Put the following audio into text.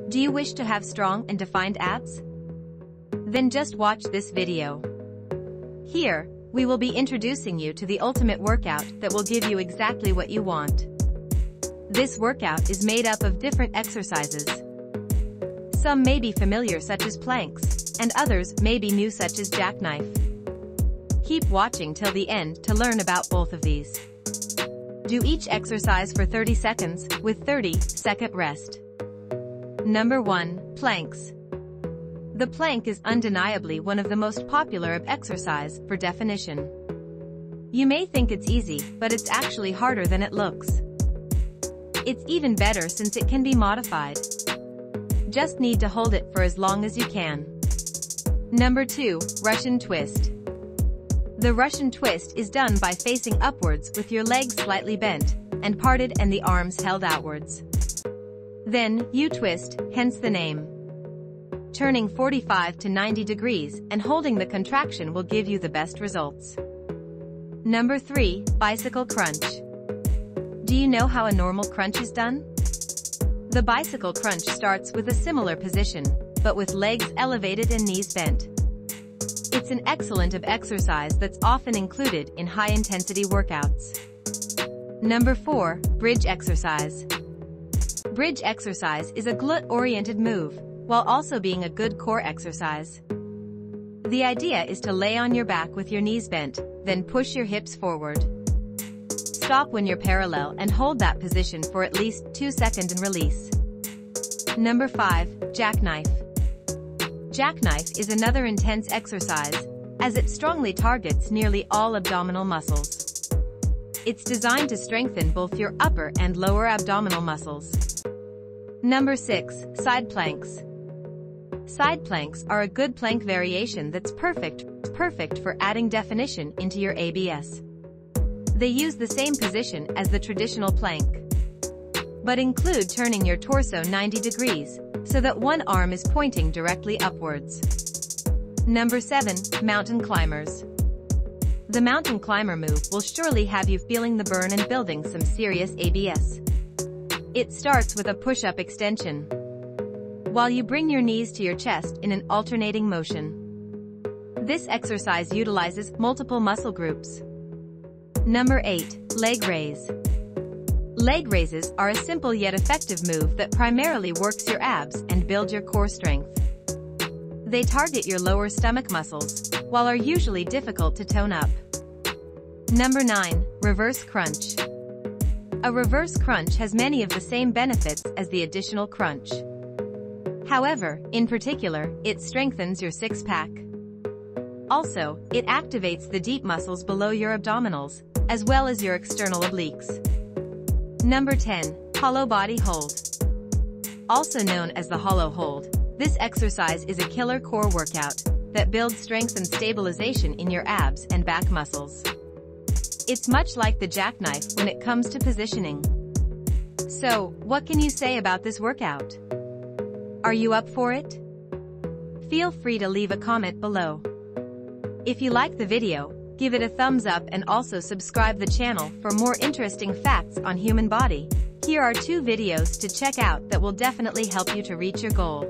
Do you wish to have strong and defined abs? Then just watch this video. Here, we will be introducing you to the ultimate workout that will give you exactly what you want. This workout is made up of different exercises. Some may be familiar, such as planks, and others may be new, such as jackknife. Keep watching till the end to learn about both of these. Do each exercise for 30 seconds, with 30-second rest. Number 1. Planks. The plank is undeniably one of the most popular of exercise. For definition, you may think it's easy, but it's actually harder than it looks. It's even better since it can be modified. Just need to hold it for as long as you can. Number 2. Russian twist. The Russian twist is done by facing upwards with your legs slightly bent and parted and the arms held outwards. Then, you twist, hence the name. Turning 45 to 90 degrees and holding the contraction will give you the best results. Number 3. Bicycle crunch. Do you know how a normal crunch is done? The bicycle crunch starts with a similar position, but with legs elevated and knees bent. It's an excellent exercise that's often included in high-intensity workouts. Number 4. Bridge exercise. Bridge exercise is a glute-oriented move, while also being a good core exercise. The idea is to lay on your back with your knees bent, then push your hips forward. Stop when you're parallel and hold that position for at least 2 seconds and release. Number 5. Jackknife. Jackknife is another intense exercise, as it strongly targets nearly all abdominal muscles. It's designed to strengthen both your upper and lower abdominal muscles. Number 6. Side planks. Side planks are a good plank variation that's perfect for adding definition into your abs. They use the same position as the traditional plank, but include turning your torso 90 degrees, so that one arm is pointing directly upwards. Number 7. Mountain climbers. The mountain climber move will surely have you feeling the burn and building some serious abs. It starts with a push-up extension, while you bring your knees to your chest in an alternating motion. This exercise utilizes multiple muscle groups. Number 8. Leg raise. Leg raises are a simple yet effective move that primarily works your abs and builds your core strength. They target your lower stomach muscles, while are usually difficult to tone up. Number 9. Reverse crunch. A reverse crunch has many of the same benefits as the additional crunch. However, in particular, it strengthens your six-pack. Also, it activates the deep muscles below your abdominals, as well as your external obliques. Number 10. Hollow body hold. Also known as the hollow hold, this exercise is a killer core workout that builds strength and stabilization in your abs and back muscles. It's much like the jackknife when it comes to positioning. So, what can you say about this workout? Are you up for it? Feel free to leave a comment below. If you like the video, give it a thumbs up and also subscribe the channel for more interesting facts on human body. Here are 2 videos to check out that will definitely help you to reach your goal.